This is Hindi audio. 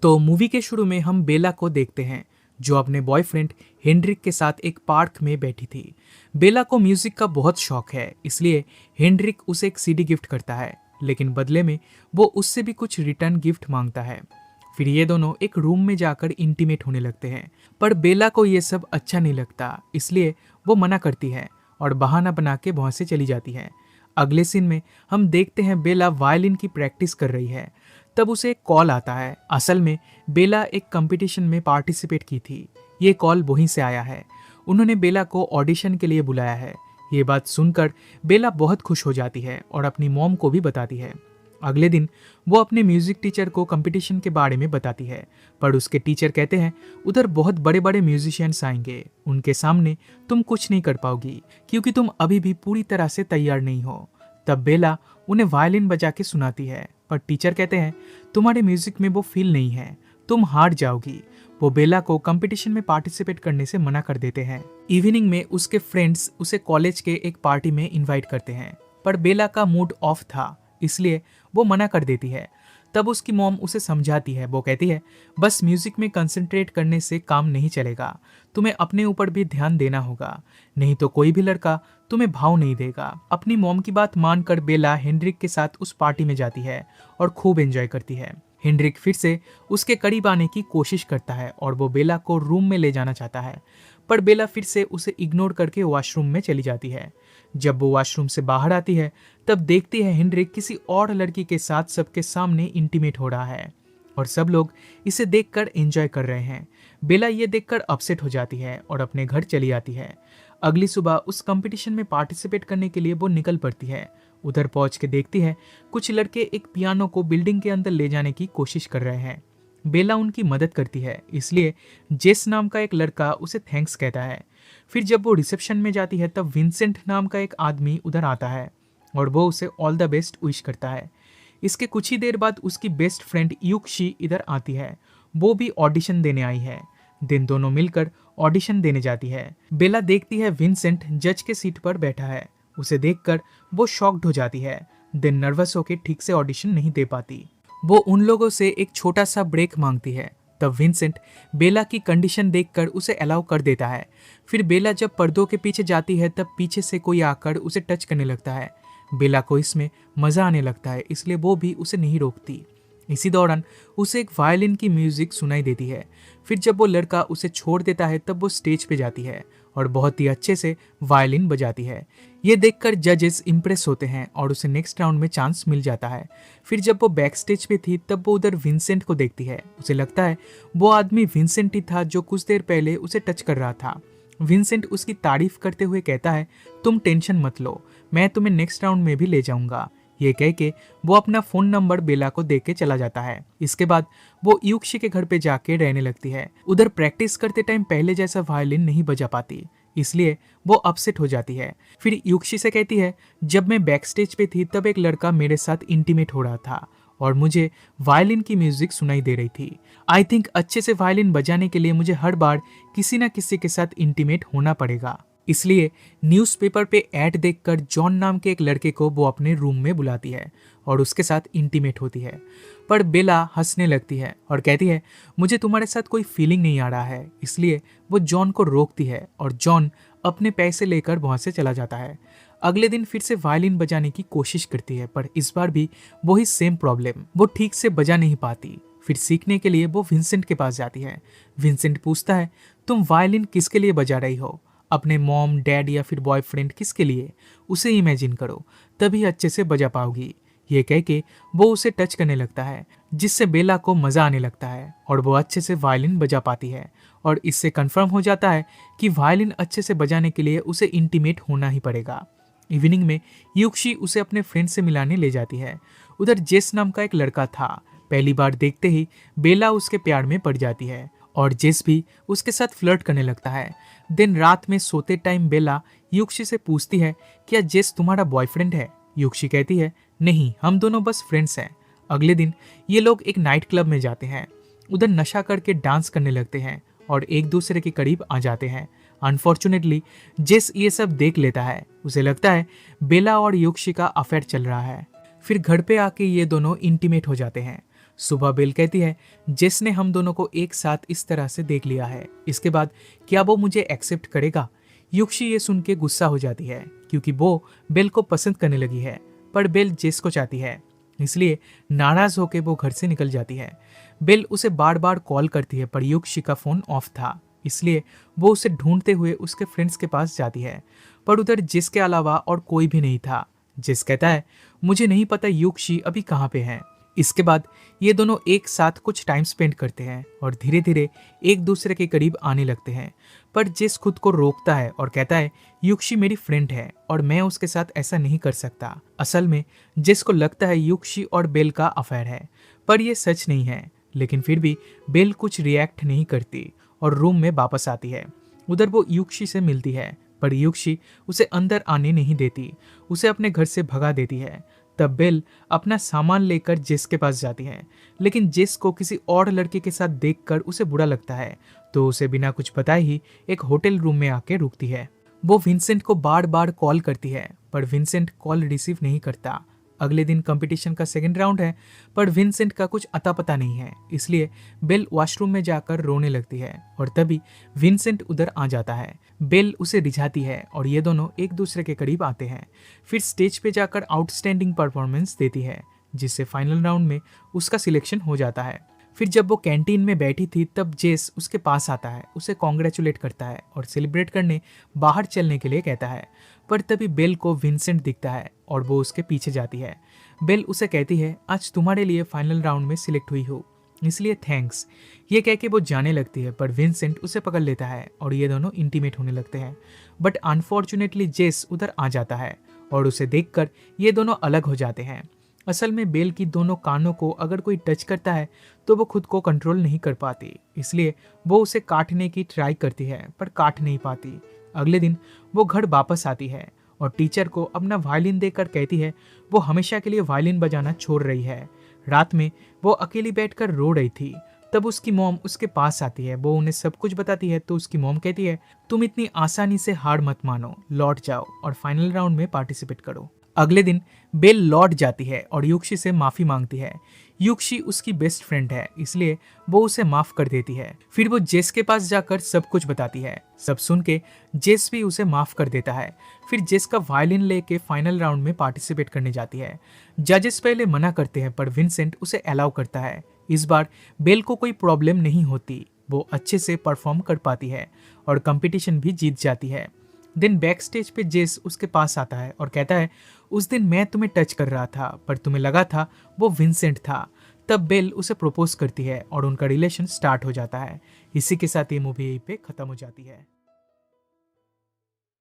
तो मूवी के शुरू में हम बेला को देखते हैं जो अपने बॉयफ्रेंड हेनरिक के साथ एक पार्क में बैठी थी। बेला को म्यूजिक का बहुत शौक है, इसलिए हेनरिक उसे एक सीडी गिफ्ट करता है, लेकिन बदले में वो उससे भी कुछ रिटर्न गिफ्ट मांगता है। फिर ये दोनों एक रूम में जाकर इंटीमेट होने लगते हैं, पर बेला को ये सब अच्छा नहीं लगता, इसलिए वो मना करती है और बहाना बना के वहां से चली जाती है। अगले सीन में हम देखते हैं बेला वायलिन की प्रैक्टिस कर रही है। तब उसे एक कॉल आता है। असल में बेला एक कंपटीशन में पार्टिसिपेट की थी। ये कॉल वहीं से आया है। उन्होंने बेला को ऑडिशन के लिए बुलाया है। ये बात सुनकर बेला बहुत खुश हो जाती है और अपनी मॉम को भी बताती है। अगले दिन वो अपने म्यूजिक टीचर को कंपटीशन के बारे में बताती है, पर उसके टीचर कहते हैं उधर बहुत बड़े बड़े म्यूजिशियंस आएंगे, उनके सामने तुम कुछ नहीं कर पाओगी क्योंकि तुम अभी भी पूरी तरह से तैयार नहीं हो। तब बेला उन्हें वायलिन बजा के सुनाती है, पर टीचर कहते हैं तुम्हारे म्यूजिक में वो फील नहीं है, तुम हार जाओगी। वो बेला को कंपटीशन में पार्टिसिपेट करने से मना कर देते हैं। इवनिंग में उसके फ्रेंड्स उसे कॉलेज के एक पार्टी में इनवाइट करते हैं, पर बेला का मूड ऑफ था, इसलिए वो मना कर देती है। तब उसकी मॉम उसे समझाती है। वो कहती है बस म्यूजिक में कंसंट्रेट करने से काम नहीं चलेगा, तुम्हें अपने ऊपर भी ध्यान देना होगा, नहीं तो कोई भी लड़का तुम्हें भाव नहीं देगा। अपनी मॉम की बात मानकर बेला हेनरिक के साथ उस पार्टी में जाती है और खूब एंजॉय करती है। हेनरिक फिर से उसके करीब आने की कोशिश करता है और वो बेला को रूम में ले जाना चाहता है, पर बेला फिर से उसे इग्नोर करके वॉशरूम में चली जाती है। जब वो वॉशरूम से बाहर आती है तब देखती है हेनरिक किसी और लड़की के साथ सबके सामने इंटीमेट हो रहा है और सब लोग इसे देखकर एंजॉय कर रहे हैं। बेला ये देखकर अपसेट हो जाती है और अपने घर चली आती है। अगली सुबह उस कंपटीशन में पार्टिसिपेट करने के लिए वो निकल पड़ती है। उधर पहुंच के देखती है कुछ लड़के एक पियानो को बिल्डिंग के अंदर ले जाने की कोशिश कर रहे हैं। बेला उनकी मदद करती है, इसलिए जेस नाम का एक लड़का उसे थैंक्स कहता है। फिर जब वो रिसेप्शन में जाती है तब विंसेंट नाम का एक आदमी उधर आता है और वो उसे ऑल द बेस्ट विश करता है। इसके कुछ ही देर बाद उसकी बेस्ट फ्रेंड युक्शी इधर आती है। वो भी ऑडिशन देने आई है। दिन दोनों मिलकर ऑडिशन देने जाती है। बेला देखती है विंसेंट जज के सीट पर बैठा है। उसे देखकर वो शॉक्ड हो जाती है। दिन नर्वस होकर ठीक से ऑडिशन नहीं दे पाती। वो उन लोगों से एक छोटा सा ब्रेक मांगती है। तब विंसेंट बेला की कंडीशन देखकर उसे अलाउ कर देता है। फिर बेला जब पर्दों के पीछे जाती है तब पीछे से कोई आकर उसे टच करने लगता है। बेला को इसमें मजा आने लगता है, इसलिए वो भी उसे नहीं रोकती। इसी दौरान उसे एक वायलिन की म्यूजिक सुनाई देती है। फिर जब वो लड़का उसे छोड़ देता है तब वो स्टेज पे जाती है और बहुत ही अच्छे से वायलिन बजाती है। ये देखकर जजेस इंप्रेस होते हैं और उसे नेक्स्ट राउंड में चांस मिल जाता है। फिर जब वो बैक स्टेज पे थी तब वो उधर विंसेंट को देखती है। उसे लगता है वो आदमी विंसेंट ही था जो कुछ देर पहले उसे टच कर रहा था। विंसेंट उसकी तारीफ करते हुए कहता है तुम टेंशन मत लो, मैं तुम्हें नेक्स्ट राउंड में भी ले जाऊंगा। ये कह के वो अपना फोन नंबर बेला को दे के चला जाता है। इसके बाद वो युक्षी के घर पे जाके रहने लगती है। उधर प्रैक्टिस करते टाइम पहले जैसा वायलिन नहीं बजा पाती, इसलिए वो अपसेट हो जाती है। फिर युक्षी से कहती है जब मैं बैक स्टेज पे थी तब एक लड़का मेरे साथ इंटीमेट हो रहा था और मुझे वायलिन की म्यूजिक सुनाई दे रही थी। आई थिंक अच्छे से वायलिन बजाने के लिए मुझे हर बार किसी न किसी के साथ इंटीमेट होना पड़ेगा, इसलिए न्यूज़पेपर पे ऐड देखकर जॉन नाम के एक लड़के को वो अपने रूम में बुलाती है और उसके साथ इंटीमेट होती है। पर बेला हंसने लगती है और कहती है मुझे तुम्हारे साथ कोई फीलिंग नहीं आ रहा है, इसलिए वो जॉन को रोकती है और जॉन अपने पैसे लेकर वहां से चला जाता है। अगले दिन फिर से वायलिन बजाने की कोशिश करती है, पर इस बार भी वही सेम प्रॉब्लम, वो ठीक से बजा नहीं पाती। फिर सीखने के लिए वो विंसेंट के पास जाती है। विंसेंट पूछता है तुम वायलिन किसके लिए बजा रही हो, अपने मॉम, डैड या फिर बॉयफ्रेंड, किसके लिए? उसे इमेजिन करो, तभी अच्छे से बजा पाओगी। ये कह के वो उसे टच करने लगता है, जिससे बेला को मजा आने लगता है और वो अच्छे से वायलिन बजा पाती है। और इससे कंफर्म हो जाता है कि वायलिन अच्छे से बजाने के लिए उसे इंटीमेट होना ही पड़ेगा। इवनिंग में युक्षी उसे अपने फ्रेंड से मिलाने ले जाती है। उधर जेस नाम का एक लड़का था। पहली बार देखते ही बेला उसके प्यार में पड़ जाती है और जेस भी उसके साथ फ्लर्ट करने लगता है। दिन रात में सोते टाइम बेला युक्षी से पूछती है क्या जेस तुम्हारा बॉयफ्रेंड है? युक्षी कहती है नहीं, हम दोनों बस फ्रेंड्स हैं। अगले दिन ये लोग एक नाइट क्लब में जाते हैं। उधर नशा करके डांस करने लगते हैं और एक दूसरे के करीब आ जाते हैं। अनफॉर्चुनेटली जेस ये सब देख लेता है। उसे लगता है बेला और युक्षी का अफेयर चल रहा है। फिर घर पे आके ये दोनों इंटीमेट हो जाते हैं। सुबह बेल कहती है जेस ने हम दोनों को एक साथ इस तरह से देख लिया है, इसके बाद क्या वो मुझे एक्सेप्ट करेगा। युक्षी ये सुन के गुस्सा हो जाती है क्योंकि वो बेल को पसंद करने लगी है, पर बेल जेस को चाहती है, इसलिए नाराज होकर वो घर से निकल जाती है। बेल उसे बार बार कॉल करती है पर युक्षी का फोन ऑफ था, इसलिए वो उसे ढूंढते हुए उसके फ्रेंड्स के पास जाती है, पर उधर जेस के अलावा और कोई भी नहीं था। जेस कहता है मुझे नहीं पता युक्षी अभी कहाँ पे है। इसके बाद ये दोनों एक साथ कुछ टाइम स्पेंड करते हैं और धीरे धीरे एक दूसरे के करीब आने लगते हैं, पर जेस खुद को रोकता है और कहता है युक्षी मेरी फ्रेंड है और मैं उसके साथ ऐसा नहीं कर सकता। असल में जेस को लगता है युक्षी और बेल का अफेयर है, पर यह सच नहीं है। लेकिन फिर भी बेल कुछ रिएक्ट नहीं करती और रूम में वापस आती है। उधर वो युक्षी से मिलती है, पर युक्षी उसे अंदर आने नहीं देती, उसे अपने घर से भगा देती है। तब बेल अपना सामान लेकर जेस के पास जाती है, लेकिन जेस को किसी और लड़के के साथ देखकर उसे बुरा लगता है, तो उसे बिना कुछ बताए ही एक होटल रूम में आके रुकती है। वो विंसेंट को बार बार कॉल करती है, पर विंसेंट कॉल रिसीव नहीं करता। अगले दिन कंपटीशन का सेकंड राउंड है, पर विंसेंट का कुछ अता पता नहीं है, इसलिए बेल वॉशरूम में जाकर रोने लगती है और तभी विंसेंट उधर आ जाता है। बेल उसे रिझाती है और ये दोनों एक दूसरे के करीब आते हैं। फिर स्टेज पे जाकर आउटस्टैंडिंग परफॉर्मेंस देती है, जिससे फाइनल राउंड में उसका सिलेक्शन हो जाता है। फिर जब वो कैंटीन में बैठी थी तब जेस उसके पास आता है, उसे कॉन्ग्रेचुलेट करता है और सेलिब्रेट करने बाहर चलने के लिए कहता है, पर तभी बेल को विंसेंट दिखता है और वो उसके पीछे जाती है। बेल उसे कहती है आज तुम्हारे लिए फाइनल राउंड में सिलेक्ट हुई हो, इसलिए थैंक्स। ये कह के वो जाने लगती है, पर विंसेंट उसे पकड़ लेता है और ये दोनों इंटीमेट होने लगते हैं। बट अनफॉर्चुनेटली जेस उधर आ जाता है और उसे देखकर ये दोनों अलग हो जाते हैं। असल में बेल की दोनों कानों को अगर कोई टच करता है तो वो खुद को कंट्रोल नहीं कर पाती, इसलिए वो उसे काटने की ट्राई करती है पर काट नहीं पाती। अगले दिन वो घर वापस आती है और टीचर को अपना वायलिन देकर कहती है वो हमेशा के लिए वायलिन बजाना छोड़ रही है। रात में वो अकेली बैठकर रो रही थी, तब उसकी मॉम उसके पास आती है। वो उन्हें सब कुछ बताती है तो उसकी मॉम कहती है तुम इतनी आसानी से हार मत मानो, लौट जाओ और फाइनल राउंड में पार्टिसिपेट करो। अगले दिन बेल लौट जाती है और युक्षी से माफी मांगती है। युक्षी उसकी बेस्ट फ्रेंड है, इसलिए वो उसे माफ कर देती है। फिर वो जेस के पास जाकर सब कुछ बताती है। सब सुन के जेस भी उसे माफ कर देता है। फिर जेस का वायलिन लेके फाइनल राउंड में पार्टिसिपेट करने जाती है। जजेस पहले मना करते हैं पर विंसेंट उसे अलाउ करता है। इस बार बेल को कोई प्रॉब्लम नहीं होती, वो अच्छे से परफॉर्म कर पाती है और कंपटीशन भी जीत जाती है। दिन बैक स्टेज पे जेस उसके पास आता है और कहता है उस दिन मैं तुम्हें टच कर रहा था पर तुम्हें लगा था वो विंसेंट था। तब बेल उसे प्रपोज करती है और उनका रिलेशन स्टार्ट हो जाता है। इसी के साथ ये मूवी यहीं पे खत्म हो जाती है।